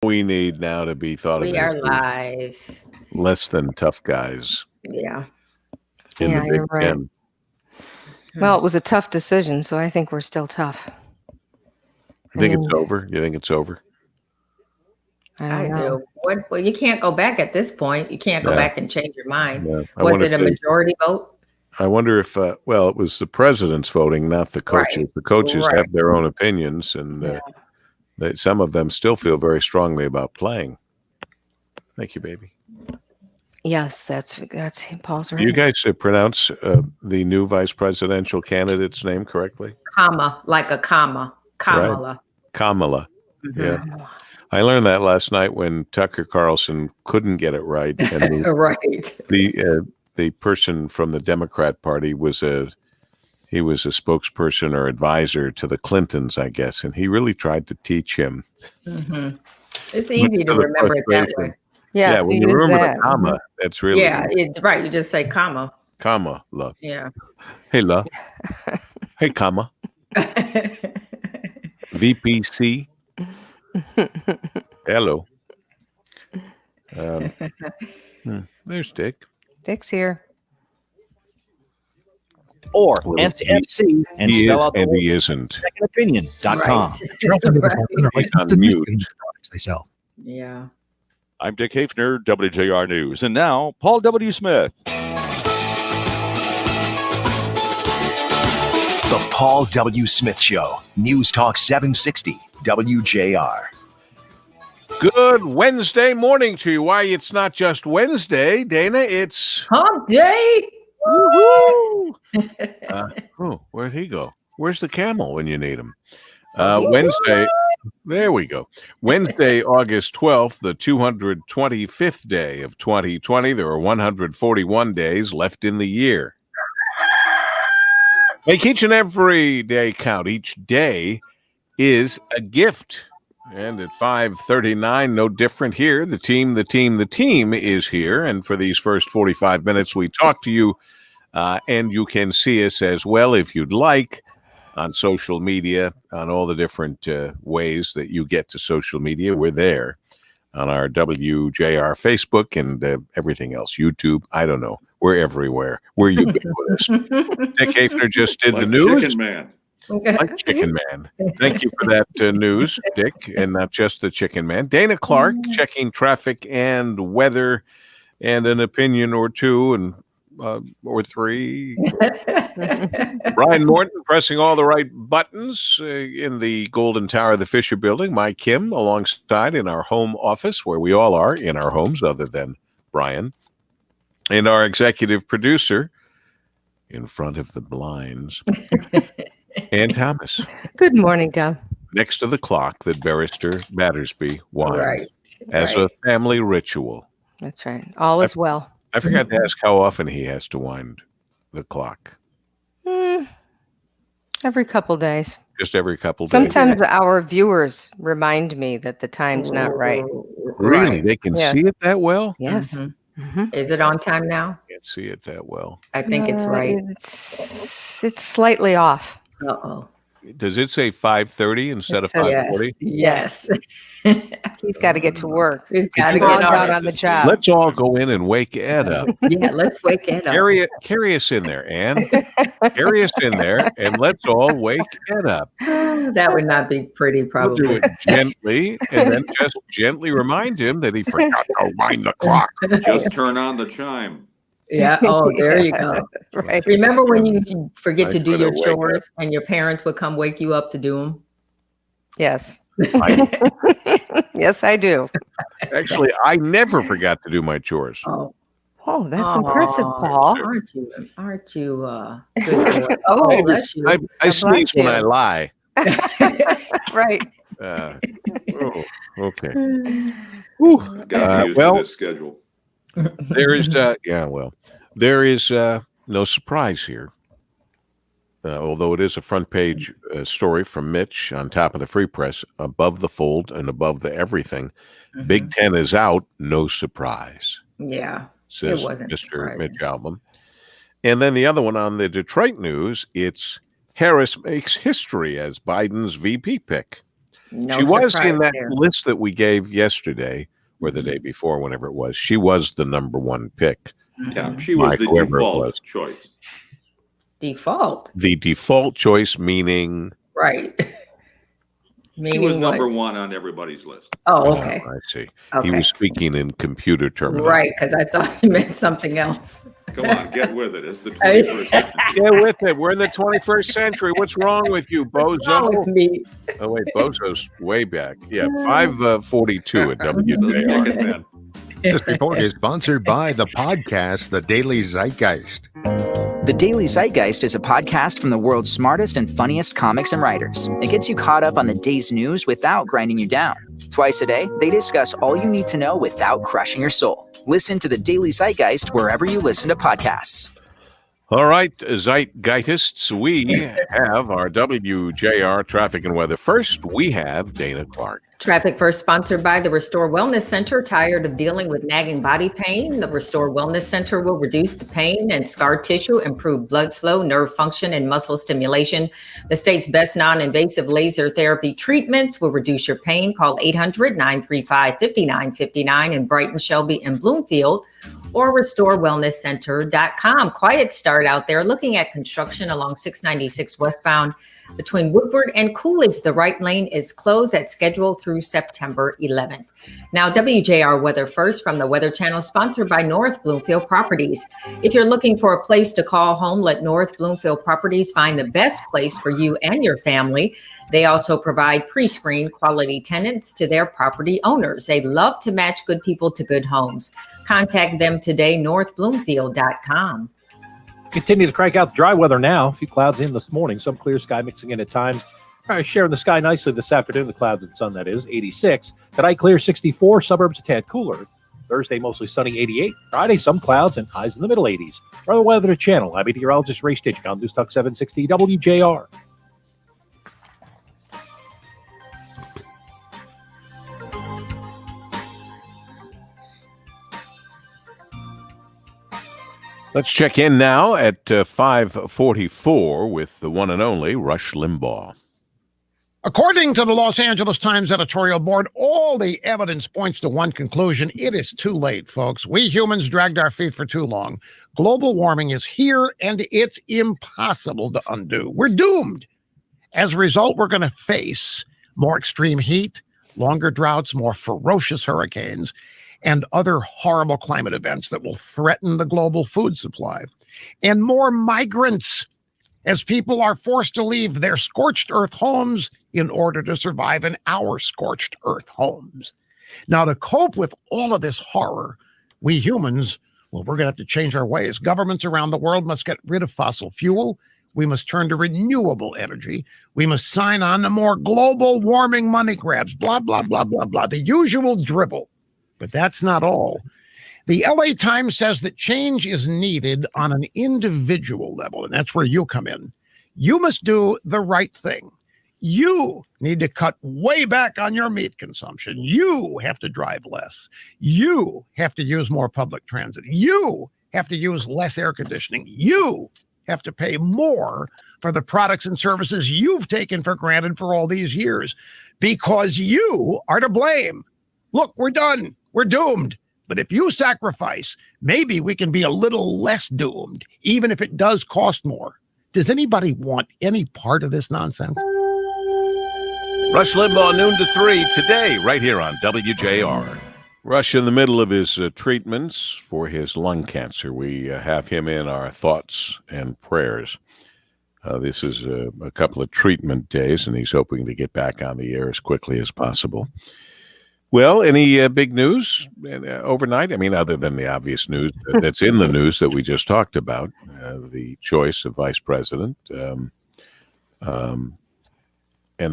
we need now to be thought of We as are live. less than tough guys Yeah. in the Big you're right. Ten. Well, it was a tough decision, so I think we're still tough. You think it's over? You think it's over? I don't know. do. Well, you can't go back at this point. You can't go Yeah. back and change your mind. Yeah. Was it a majority vote? I wonder if, well, it was the president's voting, not the coaches. Right. The coaches Right. have their own opinions, and some of them still feel very strongly about playing. Thank you, baby. Yes, that's Paul's right. Do you guys pronounce the new vice presidential candidate's name correctly? Comma, like a comma. Kamala. Right. Kamala. Mm-hmm. Yeah. I learned that last night when Tucker Carlson couldn't get it right. And Right. The person from the Democrat Party was a spokesperson or advisor to the Clintons, I guess, and he really tried to teach him. Mm-hmm. It's easy to remember it that way. Yeah, when you remember the comma, that's really it's right. You just say comma. Comma, love. Yeah. Hey, love. Hey, comma. VPC. Hello. There's Dick. Dick's here. Or SFC and spell out the and he isn't. Secondopinion.com. He's on mute. They sell. Yeah. I'm Dick Hafner, WJR News. And now, Paul W. Smith. The Paul W. Smith Show. News Talk 760 WJR. Good Wednesday morning to you. Why, it's not just Wednesday, Dana. It's Hump Day. Woohoo! Where'd he go? Where's the camel when you need him? Wednesday. There we go. Wednesday, August 12th, the 225th day of 2020. There are 141 days left in the year. Make each and every day count. Each day is a gift. And at 5:39, no different here. The team is here. And for these first 45 minutes, we talk to you, and you can see us as well if you'd like on social media, on all the different ways that you get to social media. We're there on our WJR Facebook and everything else. YouTube, I don't know. We're everywhere. We're ubiquitous. Dick Hafner just did the news. Chicken Man. Like Chicken Man. Thank you for that news, Dick, and not just the Chicken Man. Dana Clark checking traffic and weather and an opinion or two and or three. Brian Morton pressing all the right buttons in the Golden Tower of the Fisher Building. Mike Kim alongside in our home office where we all are in our homes other than Brian. And our executive producer in front of the blinds. And Thomas. Good morning, Tom. Next to the clock that Barrister Battersby winds as right. a family ritual. That's right. All is well. I forgot to ask how often he has to wind the clock. Every couple days. Just every couple days. Sometimes our viewers remind me that the time's not right. Really? They can Yes. see it that well? Yes. Mhm. Mm-hmm. Is it on time now? Can't see it that well. I think it's right. It's slightly off. Uh-oh. Does it say 5:30 instead of It says- 5:40? Yes. He's got to get to work. He's got to He's get logged out on on the job. Let's all go in and wake Ed up. Yeah, let's wake Ed up. Carry us in there, Ann. Carry us in there, and let's all wake Ed up. That would not be pretty, We'll probably. do it gently, and then just gently remind him that he forgot to wind the clock. Just turn on the chime. Yeah. Oh, there you go. Right. Remember when you forget to I do your could've wake chores and your parents would come wake you up to do them? Yes. I- Yes, I do. Actually, I never forgot to do my chores. Oh, Oh, that's impressive, Paul. aren't you good boy? Oh, Oh, bless you. I sneeze when I lie. Right. Okay. Got used well- to this schedule. There is, there is no surprise here. Although it is a front page story from Mitch on top of the Free Press, above the fold and above the everything. Big Ten is out, no surprise, Yeah. says wasn't Mr. surprising. Mitch Album. And then the other one on the Detroit News, it's Harris makes history as Biden's VP pick. No She was surprise in that there. list that we gave yesterday or the day before, whenever it was. She was the number one pick. Yeah, she was By the whoever it default was. choice. Default. The default choice, meaning. Right. She Meaning was what? number one on everybody's list. Oh, okay. I see. Okay. He was speaking in computer terminology. Right, because I thought he meant something else. Come on, get with it. It's the 21st century. Get with it. We're in the 21st century. What's wrong with you, What's wrong with Bozo? me? Oh, wait, Bozo's way back. Yeah, 5:42 at Those WJR. chicken men. This report is sponsored by the podcast, The Daily Zeitgeist. The Daily Zeitgeist is a podcast from the world's smartest and funniest comics and writers. It gets you caught up on the day's news without grinding you down. Twice a day, they discuss all you need to know without crushing your soul. Listen to the Daily Zeitgeist wherever you listen to podcasts. All right, Zeitgeistists, we have our WJR Traffic and Weather. First, we have Dana Clark. Traffic First, sponsored by the Restore Wellness Center. Tired of dealing with nagging body pain? The Restore Wellness Center will reduce the pain and scar tissue, improve blood flow, nerve function, and muscle stimulation. The state's best non-invasive laser therapy treatments will reduce your pain. Call 800-935-5959 in Brighton, Shelby, and Bloomfield, or restorewellnesscenter.com. Quiet start out there. Looking at construction along 696 westbound between Woodward and Coolidge. The right lane is closed at schedule through September 11th. Now, WJR Weather First from the Weather Channel, sponsored by North Bloomfield Properties. If you're looking for a place to call home, let North Bloomfield Properties find the best place for you and your family. They also provide pre-screened quality tenants to their property owners. They love to match good people to good homes. Contact them today, northbloomfield.com. Continue to crank out the dry weather now. A few clouds in this morning, some clear sky mixing in at times. All right, sharing the sky nicely this afternoon, the clouds and sun, that is, 86. Tonight, clear 64, suburbs a tad cooler. Thursday, mostly sunny, 88. Friday, some clouds and highs in the middle 80s. For the Weather Channel, I'm meteorologist Ray Stitch on News Talk 760 WJR. Let's check in now at 5:44 with the one and only Rush Limbaugh. According to the Los Angeles Times editorial board, all the evidence points to one conclusion. It is too late, folks. We humans dragged our feet for too long. Global warming is here, and it's impossible to undo. We're doomed. As a result, we're going to face more extreme heat, longer droughts, more ferocious hurricanes, and other horrible climate events that will threaten the global food supply, and more migrants as people are forced to leave their scorched earth homes in order to survive in our scorched earth homes. Now, to cope with all of this horror, we humans, well, we're going to have to change our ways. Governments around the world must get rid of fossil fuel. We must turn to renewable energy. We must sign on to more global warming money grabs, blah, blah, blah, blah, blah, the usual dribble. But that's not all. The LA Times says that change is needed on an individual level, and that's where you come in. You must do the right thing. You need to cut way back on your meat consumption. You have to drive less. You have to use more public transit. You have to use less air conditioning. You have to pay more for the products and services you've taken for granted for all these years, because you are to blame. Look, we're done. We're doomed. But if you sacrifice, maybe we can be a little less doomed, even if it does cost more. Does anybody want any part of this nonsense? Rush Limbaugh, noon to 3 today, right here on WJR. Rush in the middle of his treatments for his lung cancer. We have him in our thoughts and prayers. This is a couple of treatment days, and he's hoping to get back on the air as quickly as possible. Well, any big news overnight? I mean, other than the obvious news that's in the news that we just talked about, the choice of vice president, and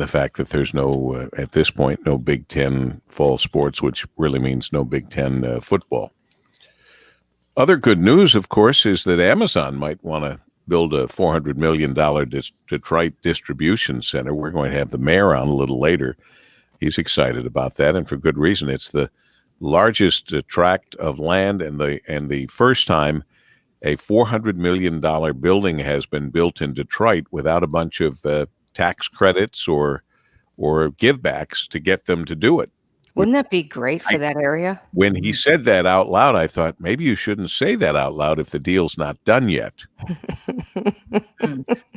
the fact that there's no, at this point, no Big Ten fall sports, which really means no Big Ten football. Other good news, of course, is that Amazon might want to build a $400 million Detroit distribution center. We're going to have the mayor on a little later. He's excited about that, and for good reason. It's the largest tract of land, and the first time a $400 million building has been built in Detroit without a bunch of tax credits or or give-backs to get them to do it. Wouldn't that be great for that area? When he said that out loud, I thought, maybe you shouldn't say that out loud if the deal's not done yet.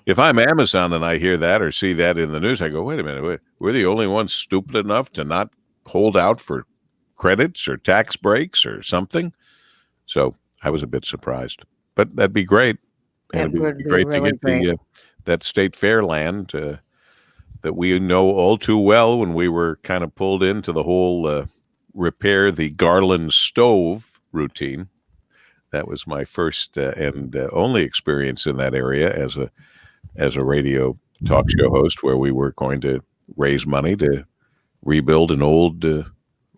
If I'm Amazon and I hear that or see that in the news, I go, wait a minute, we're the only ones stupid enough to not hold out for credits or tax breaks or something. So I was a bit surprised, but that'd be great. And it'd be great to get that state fair land that we know all too well when we were kind of pulled into the whole repair the Garland stove routine. That was my first and only experience in that area as a radio talk show host, where we were going to raise money to rebuild an old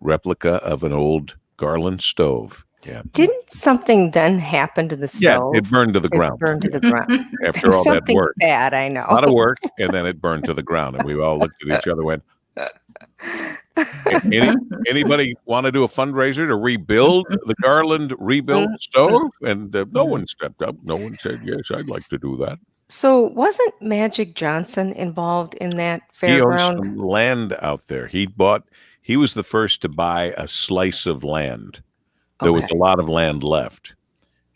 replica of an old Garland stove. Yeah. Didn't something then happen to the stove? Yeah, it burned to the ground. Burned to the ground. After all that work. Bad, I know. A lot of work, and then it burned to the ground, and we all looked at each other and went, anybody want to do a fundraiser to rebuild the Garland rebuilt stove? And no one stepped up. No one said, yes, I'd like to do that. So wasn't Magic Johnson involved in that fairground? He owns some land out there. He was the first to buy a slice of land. There was a lot of land left.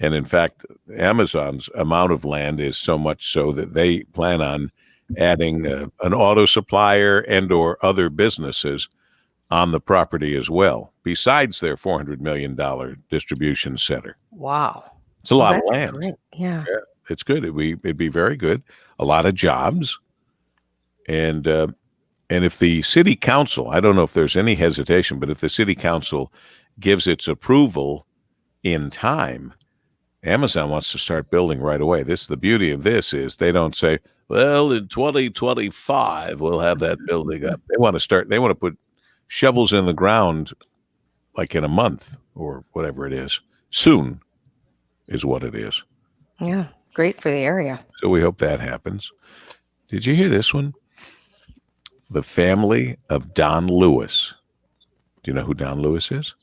And in fact, Amazon's amount of land is so much so that they plan on adding an auto supplier and or other businesses on the property as well, besides their $400 million distribution center. Wow. It's a lot of land. Great. Yeah. It's good. It'd be very good. A lot of jobs. And if the city council, I don't know if there's any hesitation, but if the city council gives its approval in time, Amazon wants to start building right away. The beauty of this is they don't say, well, in 2025 we'll have that building up. They want to put shovels in the ground like in a month or whatever it is. Soon is what it is. Yeah, great for the area. So we hope that happens. Did you hear this one? The family of Don Lewis. Do you know who Don Lewis is?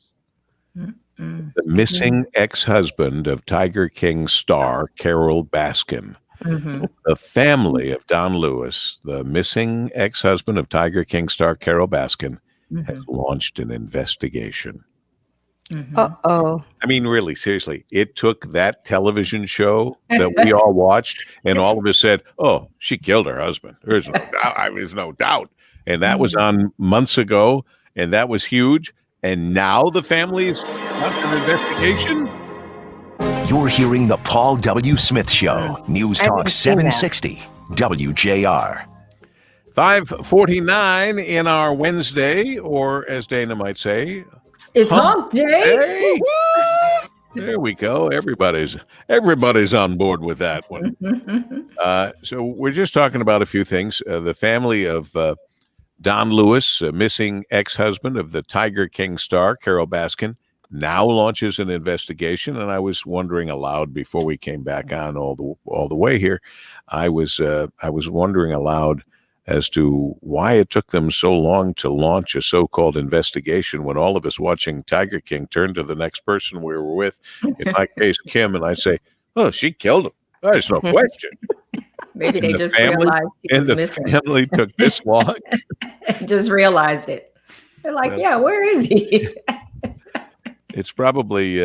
The missing ex-husband of Tiger King star Carol Baskin. The family of Don Lewis, the missing ex-husband of Tiger King star Carol Baskin, has launched an investigation. Uh-oh. I mean, really, seriously, it took that television show that we all watched, and all of us said, oh, she killed her husband. There's no doubt. And that was on months ago, and that was huge. And now the family's got an investigation. You're hearing the Paul W. Smith Show. News Talk 760 WJR. 5:49 in our Wednesday, or as Dana might say, it's hump day. There we go. Everybody's on board with that one. So we're just talking about a few things. The family of Don Lewis, missing ex-husband of the Tiger King star Carol Baskin, now launches an investigation. And I was wondering aloud before we came back on all the way here. I was wondering aloud as to why it took them so long to launch a so-called investigation when all of us watching Tiger King turned to the next person we were with, in my case, Kim, and I say, oh, she killed him. There's no question. Maybe they just realized he was missing. And the family took this long. Just realized it. They're like, yeah, where is he? It's probably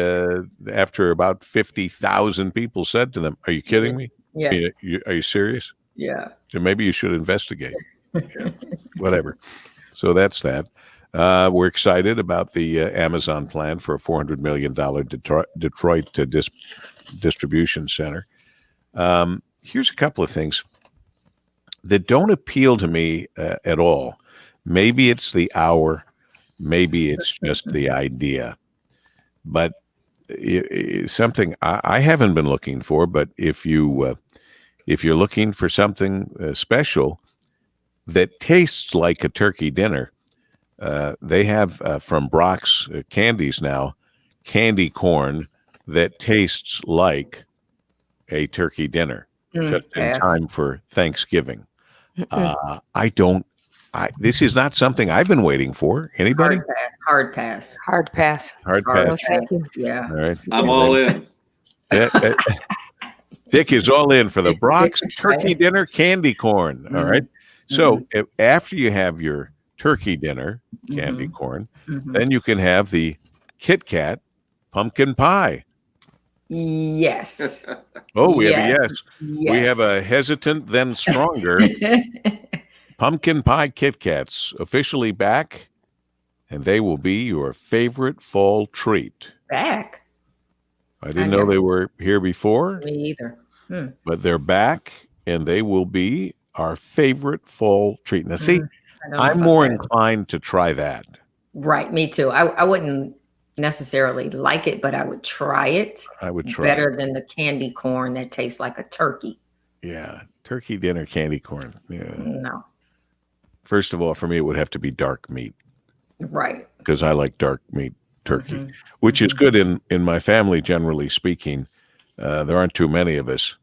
after about 50,000 people said to them, are you kidding me? Yeah. Are you serious? Yeah. So maybe you should investigate. Whatever. So that's that. We're excited about the Amazon plan for a $400 million Detroit distribution center. Here's a couple of things that don't appeal to me at all. Maybe it's the hour. Maybe it's just the idea. But something I haven't been looking for, but if you're looking for something special that tastes like a turkey dinner, they have from Brock's Candies now, candy corn that tastes like a turkey dinner, just in time for Thanksgiving. This is not something I've been waiting for. Anybody? Hard pass. Yeah. All right. I'm all in. Dick is all in for the Brock's turkey dinner candy corn. All right. So after you have your turkey dinner, candy corn, then you can have the Kit Kat pumpkin pie. Yes. Oh, we have a Yes. yes. We have a hesitant, then stronger. Pumpkin pie Kit Kats officially back, and they will be your favorite fall treat. Back. I didn't know they were here before. Me either. But they're back, and they will be our favorite fall treat. Now, see, I'm more inclined to try that. Right, me too. I wouldn't necessarily like it, but I would try it. I would try better than the candy corn that tastes like a turkey. Yeah, turkey dinner candy corn. Yeah. No. First of all, for me, it would have to be dark meat. Right. Because I like dark meat turkey, which is good in my family, generally speaking. There aren't too many of us.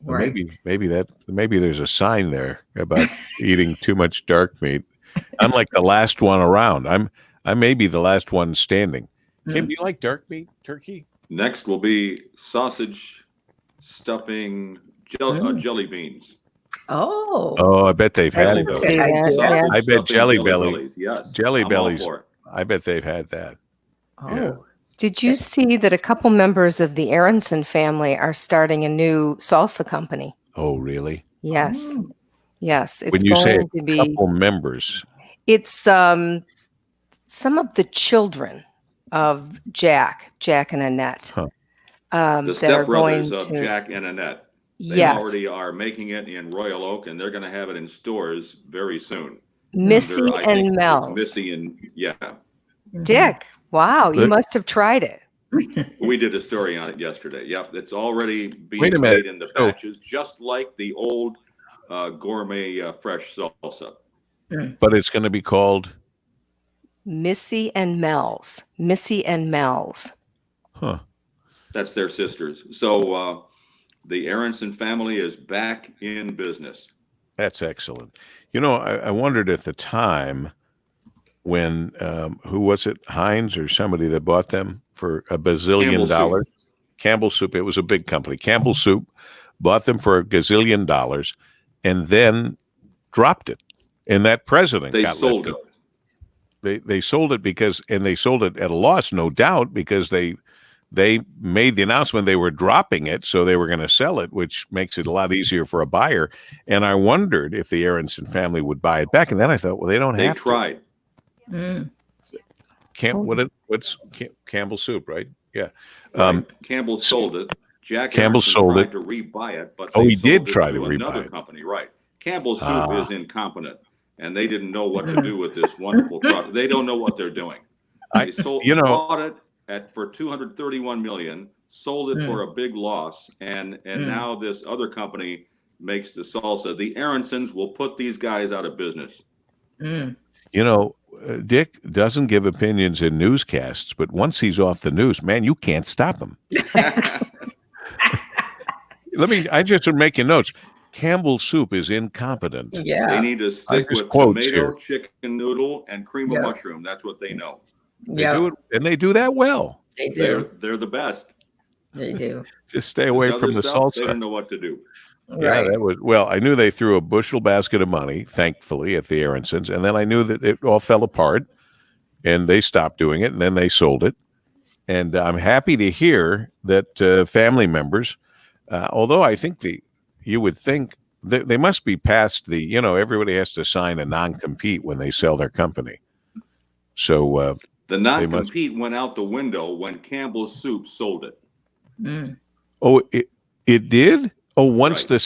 Right. Maybe there's a sign there about eating too much dark meat. I'm like the last one around. I may be the last one standing. Kim, do you like dark meat turkey? Next will be sausage stuffing jelly beans. Oh, I bet they've had those. I bet Jelly Bellies. Yes, Jelly I'm all Bellies. for it. I bet they've had that. Yeah. Did you see that a couple members of the Aronson family are starting a new salsa company? Oh, really? Yes. Yes. It's When you say going to a be, couple members, it's some of the children of Jack and Annette. The that are going stepbrothers of to, Jack and Annette. They yes, already are making it in Royal Oak, and they're going to have it in stores very soon. Missy I think and it's Mel's. Missy and Dick, wow, you But- must have tried it. we did a story on it yesterday. Yep, it's already being Wait a minute. made in the batches, just like the old gourmet fresh salsa. but it's going to be called, Missy and Mel's. Missy and Mel's. huh? That's their sisters. So the Aronson family is back in business. That's excellent. You know, I wondered at the time when, who was it, Heinz or somebody that bought them for $1 bazillion? Campbell Soup. Campbell Soup. It was a big company. Campbell Soup bought them for $1 gazillion and then dropped it. And that president They got sold let it. go. They sold it they sold it at a loss, no doubt, because they made the announcement they were dropping it, so they were going to sell it, which makes it a lot easier for a buyer. And I wondered if the Aronson family would buy it back. And then I thought, well, they don't They have tried. Mm. to. What's Campbell Soup, right? Yeah. Right. Campbell sold it. Jack Campbell Aronson sold tried it. to rebuy it, but Oh, they he did sold it try to another rebuy it. company. Right. Campbell Soup is incompetent, and they didn't know what to do with this wonderful product. They don't know what they're doing. They bought it for $231 million, sold it for a big loss, and now this other company makes the salsa. The Aronsons will put these guys out of business. You know, Dick doesn't give opinions in newscasts, but once he's off the news, man, you can't stop him. I just am making notes. Campbell Soup is incompetent. They need to stick with tomato, chicken noodle, and cream of mushroom. That's what they know. They do it, and they do that well. They do. They're the best. They do. Just stay away This from other the stuff, salsa. They don't know what to do. Yeah, that was I knew they threw a bushel basket of money, thankfully, at the Aronsons, and then I knew that it all fell apart, and they stopped doing it, and then they sold it. And I'm happy to hear that family members, although I think you would think they must be past the, everybody has to sign a non-compete when they sell their company. So the non-compete went out the window when Campbell Soup sold it. Oh, it did? Oh, once it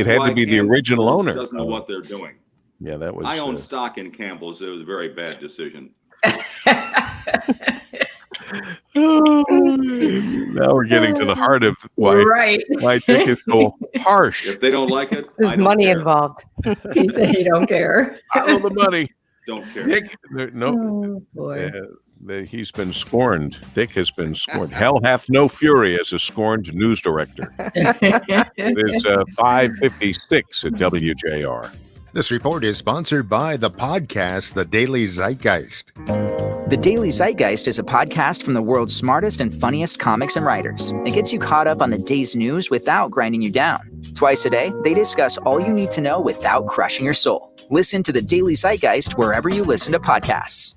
had to be the original owner. Doesn't know what they're doing. Yeah, that was. I own stock in Campbell's. It was a very bad decision. Now we're getting to the heart of why Dick is so harsh. If they don't like it, There's money involved. He said he don't care. Follow the money. Don't care. Dick, no. Oh, boy. He's been scorned. Dick has been scorned. Hell hath no fury as a scorned news director. It is 5:56 at WJR. This report is sponsored by the podcast, The Daily Zeitgeist. The Daily Zeitgeist is a podcast from the world's smartest and funniest comics and writers. It gets you caught up on the day's news without grinding you down. Twice a day, they discuss all you need to know without crushing your soul. Listen to the Daily Zeitgeist wherever you listen to podcasts.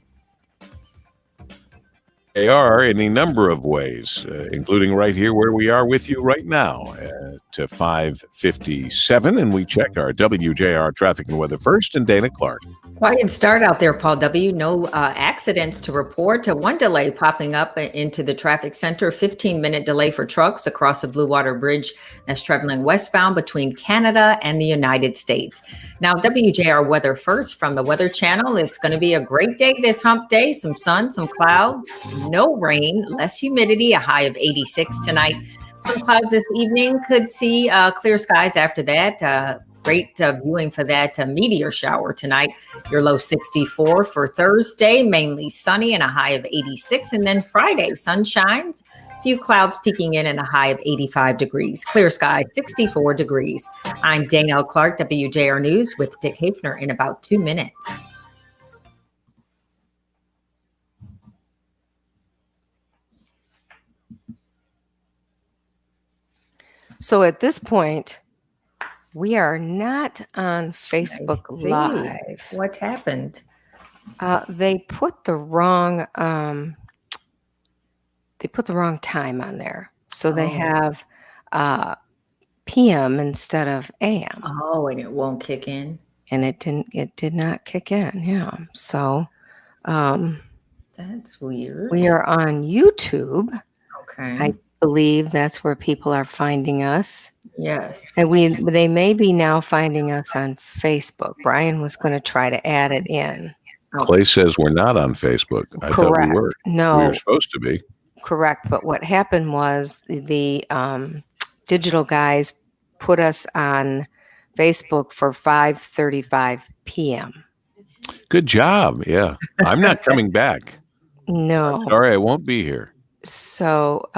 They are in a number of ways, including right here where we are with you right now at 5:57, and we check our WJR traffic and weather first, and Dana Clark. Quiet start out there, Paul W. No accidents to report. One delay popping up into the traffic center. 15-minute delay for trucks across the Blue Water Bridge that's traveling westbound between Canada and the United States. Now, WJR weather first from the Weather Channel. It's going to be a great day this hump day. Some sun, some clouds, no rain, less humidity, a high of 86 tonight. Some clouds this evening. Could see clear skies after that. Great viewing for that meteor shower tonight. Your low 64 for Thursday, mainly sunny and a high of 86. And then Friday, sun shines, a few clouds peeking in and a high of 85 degrees. Clear sky, 64 degrees. I'm Dana Clark, WJR News with Dick Hafner in about 2 minutes. So at this point, we are not on Facebook Live. What happened? They put the wrong time on there. So they have PM instead of AM. Oh, and it won't kick in. And it did not kick in. Yeah. So that's weird. We are on YouTube. Okay. I believe that's where people are finding us. Yes. And they may be now finding us on Facebook. Brian was going to try to add it in. Clay says we're not on Facebook. I thought we were. No. We were supposed to be. Correct. But what happened was the digital guys put us on Facebook for 5:35 p.m. Good job. Yeah. I'm not coming back. No. Sorry, I won't be here. So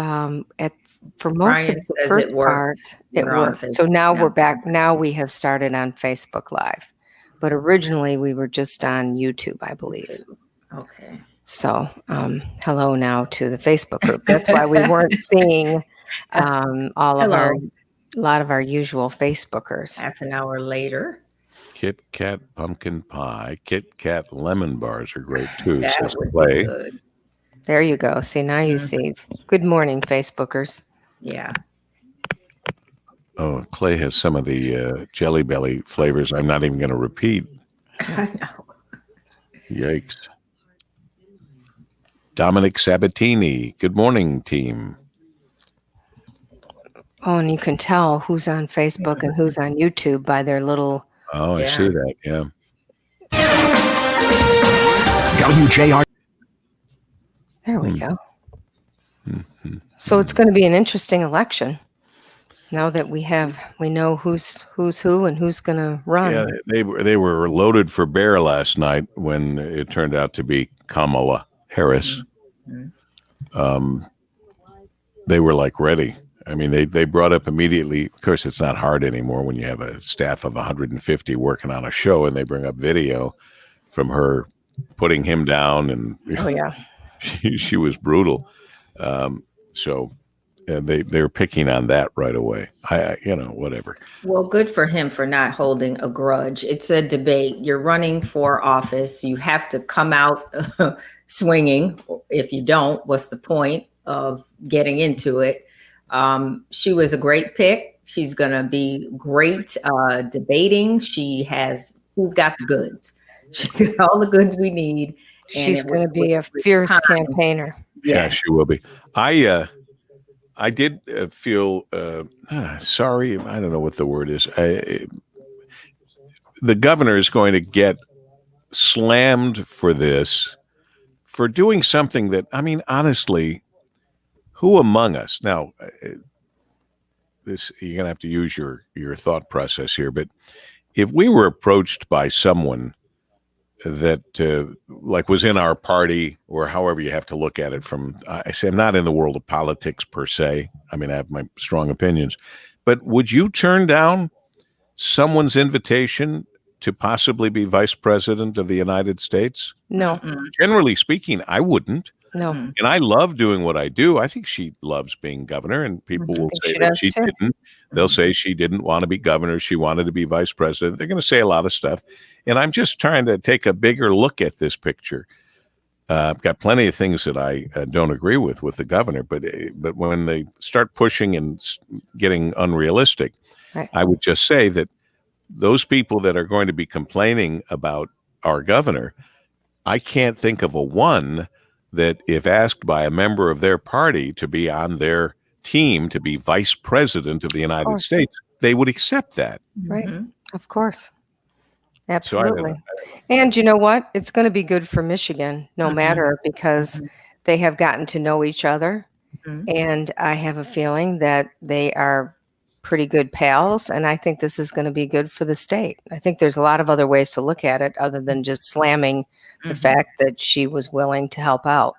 for most Brian of the first part, it worked. So now we're back. Now we have started on Facebook Live. But originally we were just on YouTube, I believe. Okay. So hello now to the Facebook group. That's why we weren't seeing a lot of our usual Facebookers. Half an hour later. Kit Kat pumpkin pie, Kit Kat lemon bars are great too. That Says would be Clay. good. There you go. See, now you see. Good morning, Facebookers. Yeah. Oh, Clay has some of the Jelly Belly flavors I'm not even going to repeat. I know. Yikes. Dominic Sabatini. Good morning, team. Oh, and you can tell who's on Facebook and who's on YouTube by their little. Oh, I see that. Yeah. WJR. There we go. So it's going to be an interesting election. Now that we know who's who and who's going to run. Yeah, they were loaded for bear last night when it turned out to be Kamala Harris. They were like ready. I mean, they brought up immediately. Of course, it's not hard anymore when you have a staff of 150 working on a show, and they bring up video from her putting him down, and oh yeah, she was brutal. So they're picking on that right away. Whatever. Well, good for him for not holding a grudge. It's a debate. You're running for office. You have to come out swinging. If you don't, what's the point of getting into it? She was a great pick. She's going to be great debating. She's got the goods. She's got all the goods we need. She's going to be a fierce campaigner. Yeah, she will be. I did feel sorry. I don't know what the word is. The governor is going to get slammed for this, for doing something that, I mean, honestly, who among us now? This you're going to have to use your thought process here. But if we were approached by someone that like was in our party, or however you have to look at it from, I say I'm not in the world of politics per se. I mean, I have my strong opinions, but would you turn down someone's invitation to possibly be vice president of the United States? No. Generally speaking, I wouldn't. No. And I love doing what I do. I think she loves being governor, and people will say that she didn't. They'll say she didn't want to be governor. She wanted to be vice president. They're going to say a lot of stuff. And I'm just trying to take a bigger look at this picture. I've got plenty of things that I don't agree with the governor, but when they start pushing and getting unrealistic, I would just say that those people that are going to be complaining about our governor, I can't think of a one that if asked by a member of their party to be on their team to be vice president of the United States, they would accept that. Right. Of course. Absolutely. And you know what? It's going to be good for Michigan, no matter, because they have gotten to know each other. And I have a feeling that they are pretty good pals. And I think this is going to be good for the state. I think there's a lot of other ways to look at it other than just slamming the fact that she was willing to help out.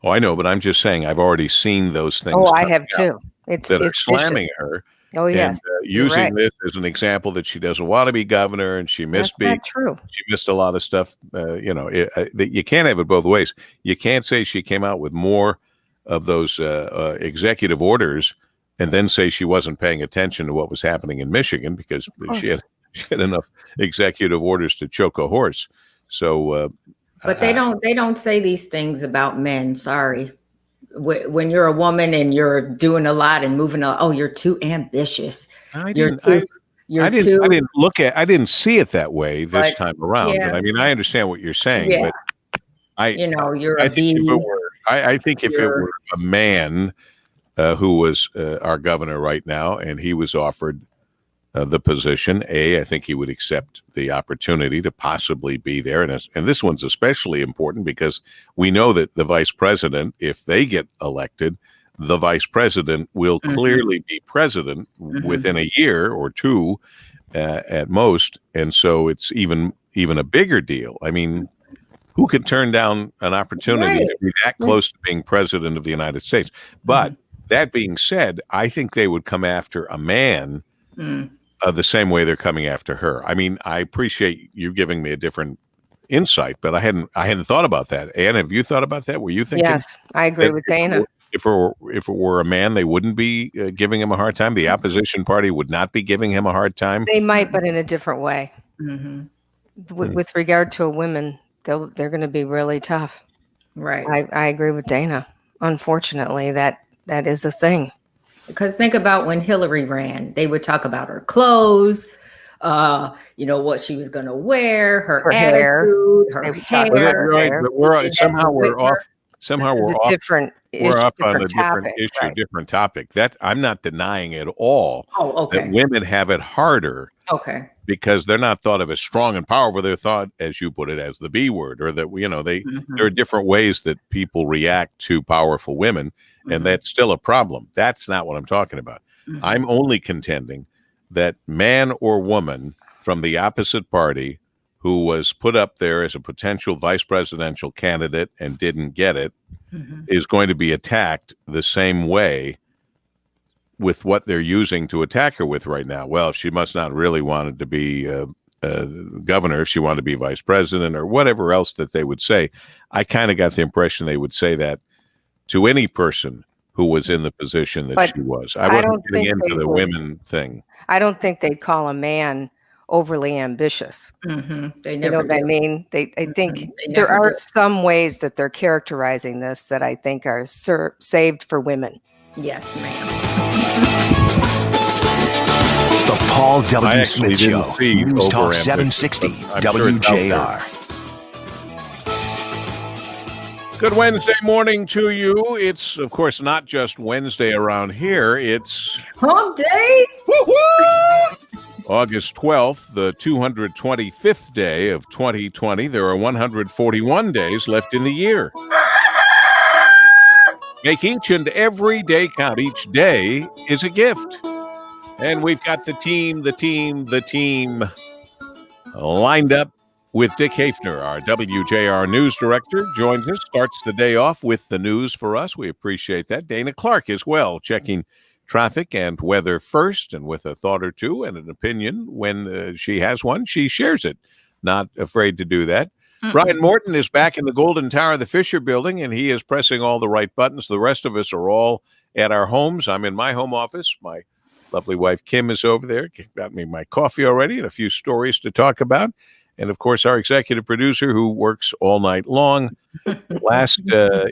Oh, I know, but I'm just saying I've already seen those things. Oh, I have too. It's slamming her. Oh, yes. And using this as an example that she doesn't want to be governor and she missed That's not true. She missed a lot of stuff. You can't have it both ways. You can't say she came out with more of those executive orders and then say she wasn't paying attention to what was happening in Michigan, because she had enough executive orders to choke a horse. So, but they don't say these things about men. Sorry. When you're a woman and you're doing a lot and moving on, oh, you're too ambitious. I didn't see it that way this time around. But I mean, I understand what you're saying. But I think if it were a man who was our governor right now and he was offered the position, I think he would accept the opportunity to possibly be there. And this one's especially important because we know that the vice president, if they get elected, the vice president will clearly be president within a year or two at most. And so it's even a bigger deal. I mean, who could turn down an opportunity to be that close to being president of the United States? But that being said, I think they would come after a man the same way they're coming after her. I mean, I appreciate you giving me a different insight, but I hadn't thought about that. Ann, have you thought about that? Were you thinking? Yes, I agree with Dana. If it were a man, they wouldn't be giving him a hard time. The opposition party would not be giving him a hard time. They might, but in a different way. With regard to a woman, they're going to be really tough. Right. I agree with Dana. Unfortunately, that is a thing. Because think about when Hillary ran, they would talk about her clothes, what she was going to wear, her attitude, her hair. Right, but somehow we're off on a different issue, different topic. That I'm not denying at all. That women have it harder. Okay. Because they're not thought of as strong and powerful. They're thought, as you put it, as the B word, or that there are different ways that people react to powerful women. And that's still a problem. That's not what I'm talking about. I'm only contending that man or woman from the opposite party who was put up there as a potential vice presidential candidate and didn't get it is going to be attacked the same way with what they're using to attack her with right now. Well, she must not really wanted to be governor if she wanted to be vice president or whatever else that they would say. I kind of got the impression they would say that to any person who was in the position that she was. I wasn't getting into the women thing. I don't think they'd call a man overly ambitious. They never you know what I mean? I think there are some ways that they're characterizing this that I think are saved for women. Yes, ma'am. The Paul W. Smith Show, News Talk 760, WJR. Good Wednesday morning to you. It's, of course, not just Wednesday around here. It's Hump Day. August 12th, the 225th day of 2020. There are 141 days left in the year. Make each and every day count. Each day is a gift. And we've got the team lined up with Dick Hafner, our WJR news director, joins us, starts the day off with the news for us. We appreciate that. Dana Clark as well, checking traffic and weather first, and with a thought or two and an opinion when she has one, she shares it. Not afraid to do that. Brian Morton is back in the Golden Tower of the Fisher Building, and he is pressing all the right buttons. The rest of us are all at our homes. I'm in my home office. My lovely wife, Kim, is over there. Got me my coffee already and a few stories to talk about. And, of course, our executive producer who works all night long. Last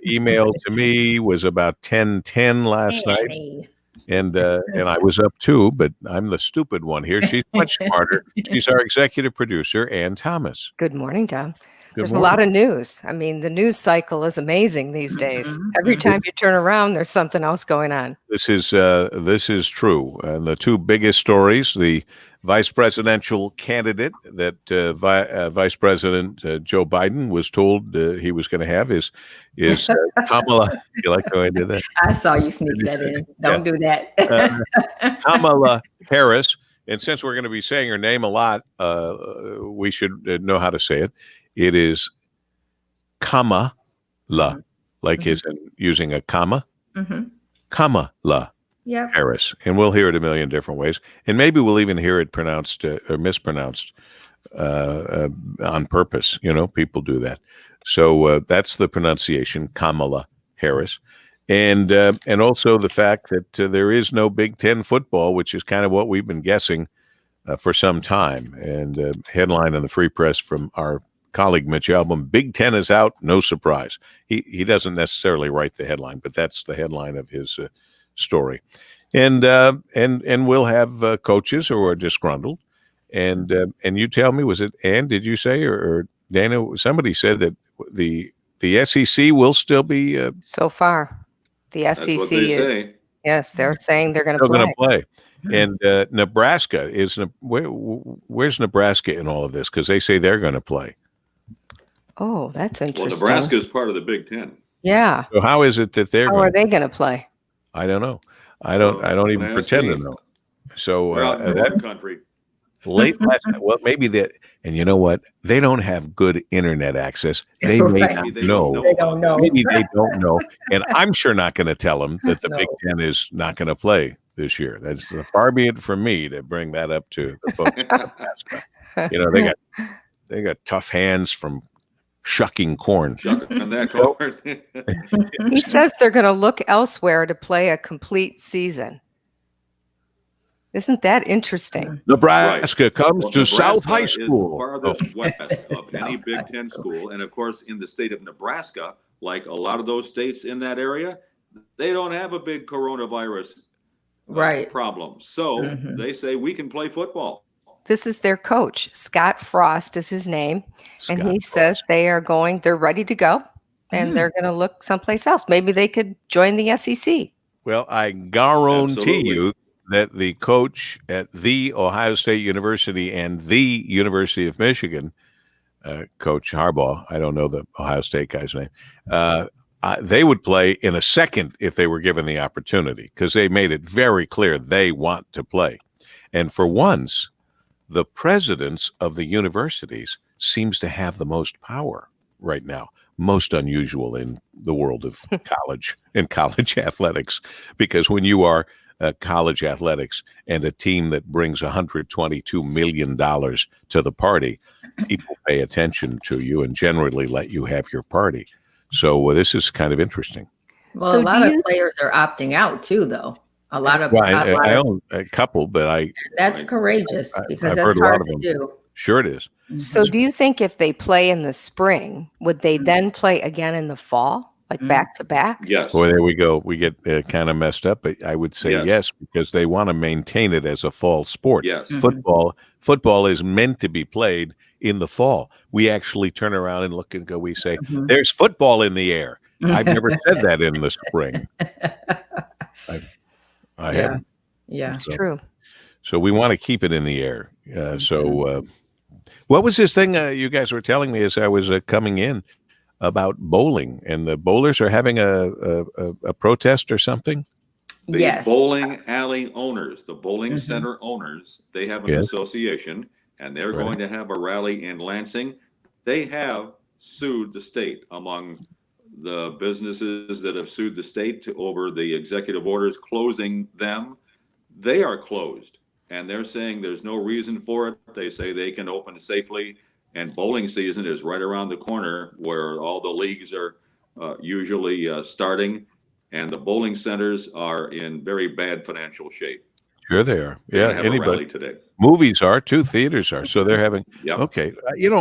email to me was about 10:10 last night. And I was up too, but I'm the stupid one here. She's much smarter. She's our executive producer, Ann Thomas. Good morning, Tom. There's morning. a lot of news. I mean, the news cycle is amazing these days. Every time you turn around, there's something else going on. This is true. And the two biggest stories, the vice presidential candidate that Vice President Joe Biden was told he was going to have is Kamala. You like how I did that? I saw you sneak that in. Don't do that. Kamala Harris. And since we're going to be saying her name a lot, we should know how to say it. It is Kamala, like is in using a comma. Kamala Harris. And we'll hear it a million different ways. And maybe we'll even hear it pronounced or mispronounced on purpose. You know, people do that. So that's the pronunciation, Kamala Harris. And also the fact that there is no Big Ten football, which is kind of what we've been guessing for some time. And headline in the Free Press from our colleague Mitch Albom, Big Ten is out, no surprise. He doesn't necessarily write the headline, but that's the headline of his story. And we'll have coaches who are disgruntled. And you tell me, was it Ann, did you say, or Dana, somebody said that the SEC will still be so far. The SEC That's what they say. Yes, they're saying they're going to play. And Nebraska is where's Nebraska in all of this? Because they say they're going to play. Oh, that's interesting. Well, Nebraska is part of the Big Ten. Yeah. So how is it that they're? How are they going to play? I don't know. I don't even pretend to know. So that country. Late last night. Well, maybe that. And you know what? They don't have good internet access. They may not know. They don't know. Maybe they don't know. And I'm sure not going to tell them that the Big Ten is not going to play this year. That's far be it from me to bring that up to the folks in Nebraska. You know, they got tough hands from shucking corn. Shucking that corn. He says they're going to look elsewhere to play a complete season. Isn't that interesting? Nebraska comes to Nebraska South High School. Is the farthest west of any Big Ten school. And of course, in the state of Nebraska, like a lot of those states in that area, they don't have a big coronavirus problem. So they say we can play football. This is their coach. Scott Frost is his name. And he says they're ready to go and they're going to look someplace else. Maybe they could join the SEC. Well, I guarantee you that the coach at the Ohio State University and the University of Michigan, Coach Harbaugh, I don't know the Ohio State guy's name, they would play in a second if they were given the opportunity because they made it very clear they want to play. And for once, the presidents of the universities seems to have the most power right now. Most unusual in the world of college and college athletics, because when you are college athletics and a team that brings $122 million to the party, people pay attention to you and generally let you have your party. So this is kind of interesting. Well, a lot of players are opting out too, though. A lot of I own a couple, but that's courageous because that's hard to do. Sure it is. So do you think if they play in the spring, would they then play again in the fall, like back to back? Yes. Well, there we go. We get kind of messed up, but I would say yes, because they want to maintain it as a fall sport. Yes. Football is meant to be played in the fall. We actually turn around and look and go, we say, there's football in the air. I've never said that in the spring. I haven't. Yeah, it's true. So we want to keep it in the air. What was this thing you guys were telling me as I was coming in about bowling, and the bowlers are having a protest or something? The bowling alley owners, the bowling center owners, they have an association, and they're going to have a rally in Lansing. They have sued the state. Among the businesses that have sued the state over the executive orders closing them, they are closed. And they're saying there's no reason for it. They say they can open safely. And bowling season is right around the corner, where all the leagues are usually starting, and the bowling centers are in very bad financial shape. Sure they are. Yeah, anybody today. Movies are too, theaters are. So they're having. Yep. Okay,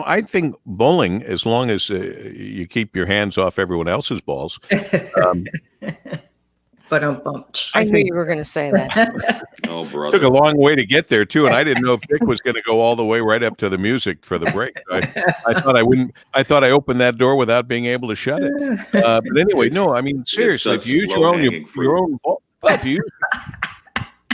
I think bowling, as long as you keep your hands off everyone else's balls. But I knew you were going to say that. Oh, brother. Took a long way to get there too, and I didn't know if Dick was going to go all the way right up to the music for the break. I thought I wouldn't. I thought I opened that door without being able to shut it. But anyway, no. I mean, seriously, if you use your own ball, if you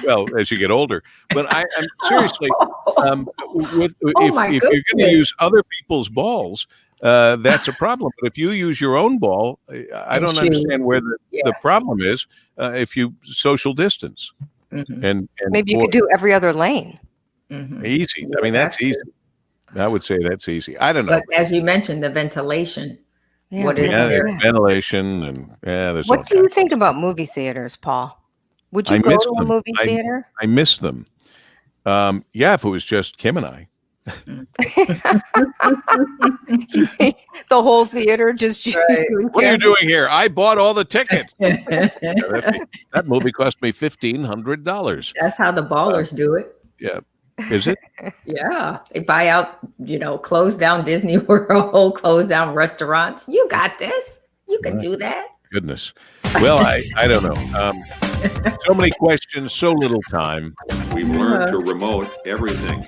well, as you get older. But I'm seriously, if you're going to use other people's balls, that's a problem. But if you use your own ball, I don't understand where the problem is if you social distance. Mm-hmm. And maybe you could do every other lane. Mm-hmm. Easy. I mean, that's easy. I would say that's easy. I don't know. But as you mentioned, the ventilation. Yeah, what is there? Ventilation and there's. What do you think about movie theaters, Paul? Would you go to a movie theater? I miss them. Yeah, if it was just Kim and I. The whole theater just. Right. What are you doing here? I bought all the tickets. That movie cost me $1,500. That's how the ballers do it. Yeah. Is it? Yeah. They buy out, close down Disney World, close down restaurants. You got this. You can do that. Goodness. Well, I don't know. So many questions, so little time. We've learned to remote everything.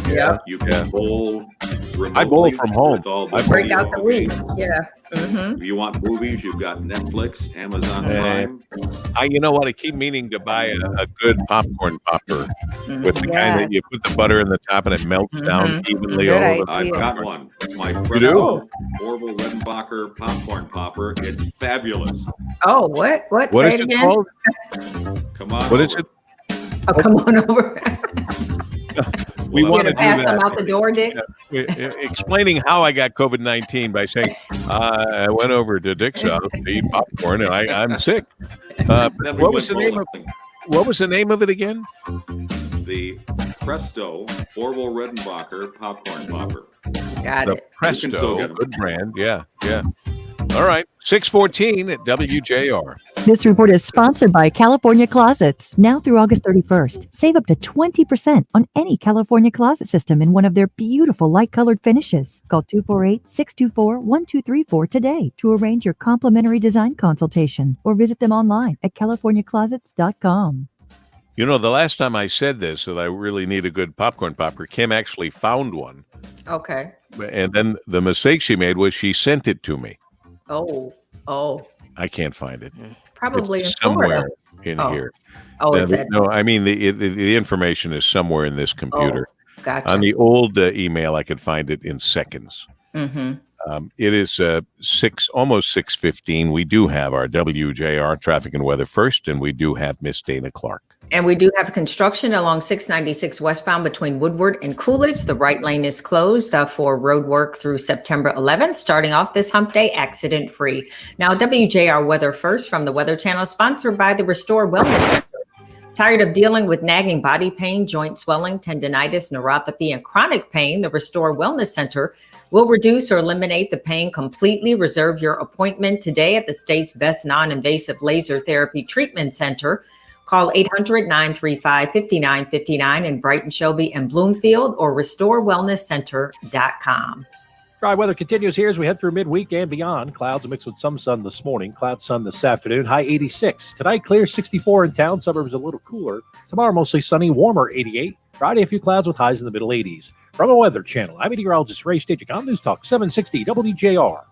Yeah. You can bowl remotely. I bowl from home. I break out the week. Yeah. If you want movies, you've got Netflix, Amazon Prime. You know what? I keep meaning to buy a good popcorn popper with the kind that you put the butter in the top and it melts down evenly all over. I've got one. It's my Orville Redenbacher popcorn popper. It's fabulous. Oh, what? What Say is it again. Called? Come on. What is it? Oh, come on over. We want to pass them out the door, Dick. Explaining how I got COVID-19 by saying I went over to Dick's house to eat popcorn and I'm sick. What was the name of it again? The Presto Orville Redenbacher popcorn popper. Got it. Presto, good brand. Yeah. All right, 6:14 at WJR. This report is sponsored by California Closets. Now through August 31st, save up to 20% on any California closet system in one of their beautiful light-colored finishes. Call 248-624-1234 today to arrange your complimentary design consultation or visit them online at californiaclosets.com. The last time I said this, that I really need a good popcorn popper, Kim actually found one. Okay. And then the mistake she made was she sent it to me. Oh. I can't find it. It's probably it's in somewhere Florida. in here. Oh, it's no, I mean the information is somewhere in this computer. Oh, gotcha. On the old email, I could find it in seconds. Mm-hmm. It is almost 6:15. We do have our WJR Traffic and Weather first, and we do have Miss Dana Clark. And we do have construction along 696 westbound between Woodward and Coolidge. The right lane is closed for road work through September 11th, starting off this hump day accident free. Now, WJR Weather first from the Weather Channel, sponsored by the Restore Wellness Center. Tired of dealing with nagging body pain, joint swelling, tendinitis, neuropathy, and chronic pain? The Restore Wellness Center will reduce or eliminate the pain completely. Reserve your appointment today at the state's best non-invasive laser therapy treatment center. Call 800-935-5959 in Brighton, Shelby, and Bloomfield, or restorewellnesscenter.com. Dry weather continues here as we head through midweek and beyond. Clouds mixed with some sun this morning. Cloud sun this afternoon. High 86. Tonight, clear 64 in town. Suburbs a little cooler. Tomorrow, mostly sunny, warmer 88. Friday, a few clouds with highs in the middle 80s. From the Weather Channel, I'm meteorologist Ray Stagik on News Talk 760 WJR.